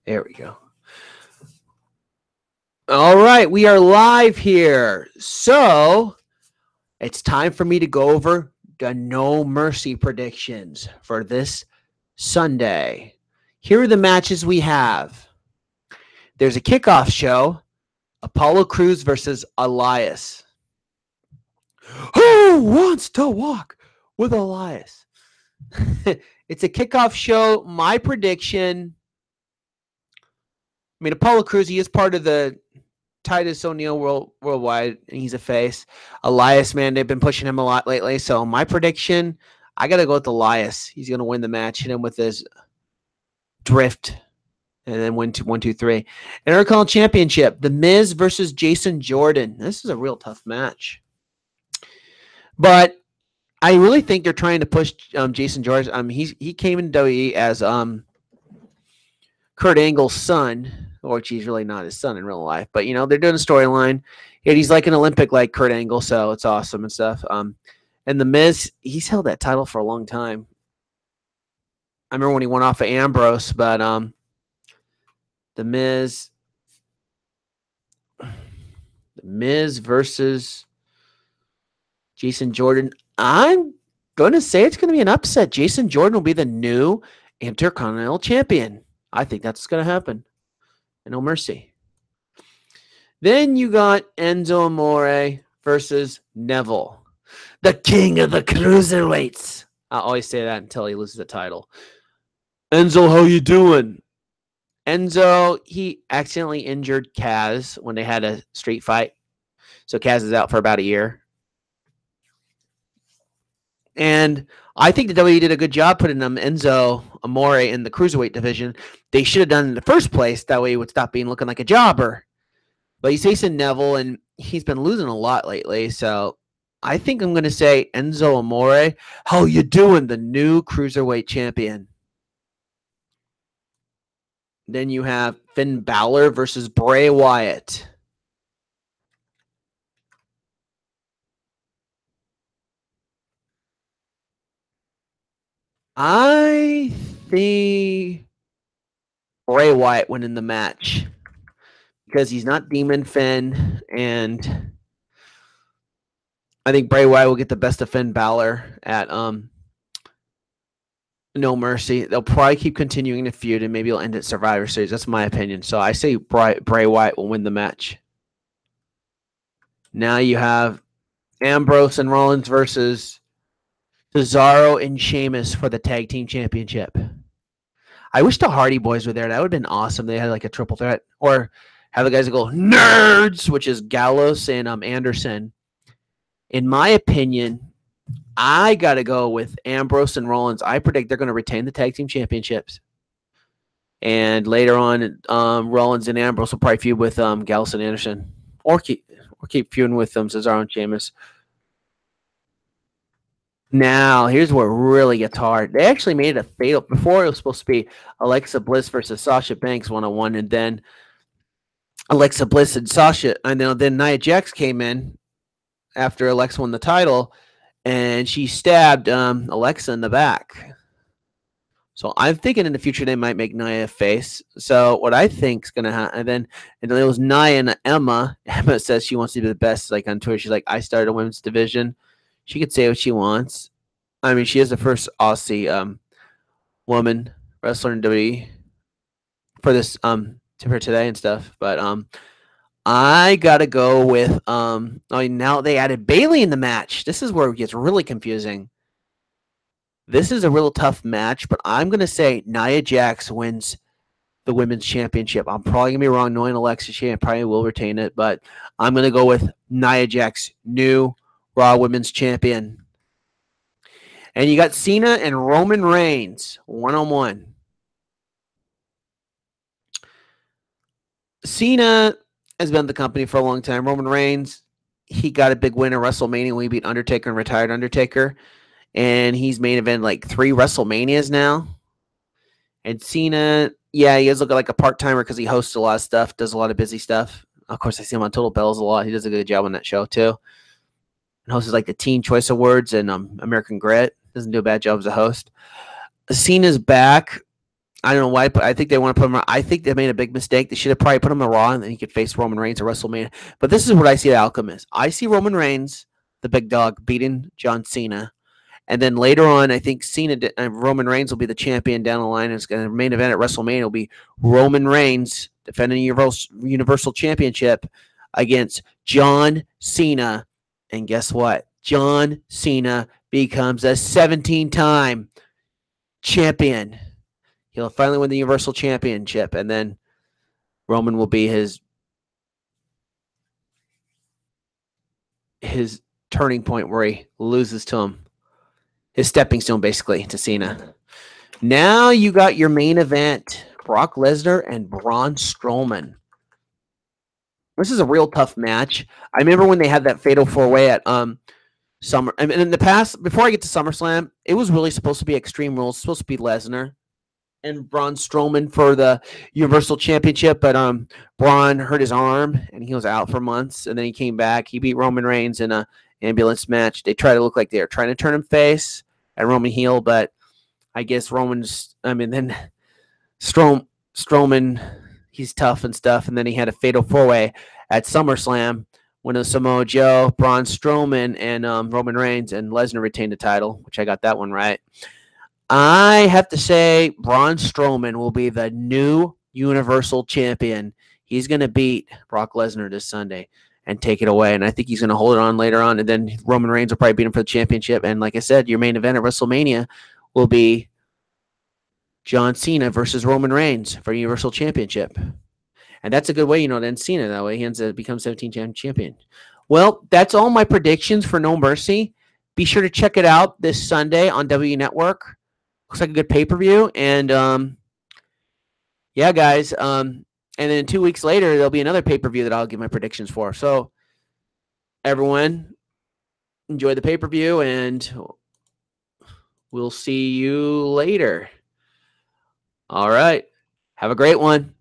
There we go. All right, we are live here. So it's time for me to go over the No Mercy predictions for this Sunday. Here are the matches we have. There's a kickoff show, Apollo Crews versus Elias. Who wants to walk with Elias? It's a kickoff show. My prediction. I mean, Apollo Crews, he is part of the Titus O'Neil worldwide, and he's a face. Elias, man, they've been pushing him a lot lately. So my prediction, I got to go with Elias. He's going to win the match, hit him with his drift, and then win 1-2-3. Intercontinental Championship, The Miz versus Jason Jordan. This is a real tough match. But I really think they're trying to push Jason Jordan. He came in WWE as Kurt Angle's son, which he's really not his son in real life. But, you know, they're doing a storyline. And he's like an Olympic like Kurt Angle, so it's awesome and stuff. And The Miz, he's held that title for a long time. I remember when he went off of Ambrose, but The Miz versus Jason Jordan. I'm going to say it's going to be an upset. Jason Jordan will be the new Intercontinental Champion. I think that's going to happen. No Mercy. Then you got Enzo Amore versus Neville, the king of the cruiserweights. I always say that until he loses the title. Enzo, how you doing? Enzo, he accidentally injured Kaz when they had a street fight. So Kaz is out for about a year. And I think the WWE did a good job putting Enzo Amore in the cruiserweight division. They should have done it in the first place. That way he would stop looking like a jobber. But he's facing Neville, and he's been losing a lot lately. So I think I'm going to say Enzo Amore. How you doing? The new cruiserweight champion. Then you have Finn Balor versus Bray Wyatt. I think Bray Wyatt winning the match because he's not Demon Finn, and I think Bray Wyatt will get the best of Finn Balor at No Mercy. They'll probably keep continuing the feud, and maybe he'll end at Survivor Series. That's my opinion. So I say Bray Wyatt will win the match. Now you have Ambrose and Rollins versus Cesaro and Sheamus for the tag team championship. I wish the Hardy Boys were there. That would have been awesome. They had like a triple threat. Or have the guys that go nerds, which is Gallows and Anderson. In my opinion, I got to go with Ambrose and Rollins. I predict they're going to retain the tag team championships. And later on, Rollins and Ambrose will probably feud with Gallows and Anderson. Or keep feuding with Cesaro and Sheamus. Now, here's where it really gets hard. They actually made it a fatal. Before, it was supposed to be Alexa Bliss versus Sasha Banks 1-on-1, and then Alexa Bliss and Sasha, and then Nia Jax came in after Alexa won the title, and she stabbed Alexa in the back. So I'm thinking in the future they might make Nia a face. So what I think is going to happen, and it was Nia and Emma. Emma says she wants to be the best, like on Twitter. She's like, I started a women's division. She could say what she wants. I mean, she is the first Aussie woman wrestler in WWE for this for today and stuff. But I gotta go with now they added Bayley in the match. This is where it gets really confusing. This is a real tough match, but I'm gonna say Nia Jax wins the women's championship. I'm probably gonna be wrong, knowing Alexa. She probably will retain it, but I'm gonna go with Nia Jax, new Raw Women's Champion. And you got Cena and Roman Reigns, 1-on-1. Cena has been in the company for a long time. Roman Reigns, he got a big win at WrestleMania when he beat Undertaker and retired Undertaker. And he's main event like 3 WrestleManias now. And Cena, yeah, he is looking like a part-timer because he hosts a lot of stuff, does a lot of busy stuff. Of course, I see him on Total Bells a lot. He does a good job on that show, too. And hosts like the Teen Choice Awards and American Grit. Doesn't do a bad job as a host. Cena's back. I don't know why, but I think they want to put him. I think they made a big mistake. They should have probably put him on Raw, and then he could face Roman Reigns at WrestleMania. But this is what I see the outcome is. I see Roman Reigns, the big dog, beating John Cena, and then later on, I think Roman Reigns will be the champion down the line. It's going to main event at WrestleMania will be Roman Reigns defending the Universal Championship against John Cena. And guess what? John Cena becomes a 17-time champion. He'll finally win the Universal Championship, and then Roman will be his turning point where he loses to him. His stepping stone, basically, to Cena. Now you got your main event, Brock Lesnar and Braun Strowman. This is a real tough match. I remember when they had that fatal four-way at Summer. I mean, in the past, before I get to SummerSlam, it was really supposed to be Extreme Rules. Supposed to be Lesnar and Braun Strowman for the Universal Championship, but Braun hurt his arm and he was out for months, and then he came back. He beat Roman Reigns in a ambulance match. They try to look like they were trying to turn him face and Roman heel, but I guess then Strowman, he's tough and stuff, and then he had a fatal four-way at SummerSlam when it was Samoa Joe, Braun Strowman, and Roman Reigns, and Lesnar retained the title, which I got that one right. I have to say Braun Strowman will be the new Universal Champion. He's going to beat Brock Lesnar this Sunday and take it away, and I think he's going to hold it on later on, and then Roman Reigns will probably beat him for the championship, and like I said, your main event at WrestleMania will be John Cena versus Roman Reigns for Universal Championship. And that's a good way, to end Cena. That way he ends up becoming 17-time champion. Well, that's all my predictions for No Mercy. Be sure to check it out this Sunday on W Network. Looks like a good pay-per-view. And, yeah, guys. And then 2 weeks later, there'll be another pay-per-view that I'll give my predictions for. So, everyone, enjoy the pay-per-view, and we'll see you later. All right. Have a great one.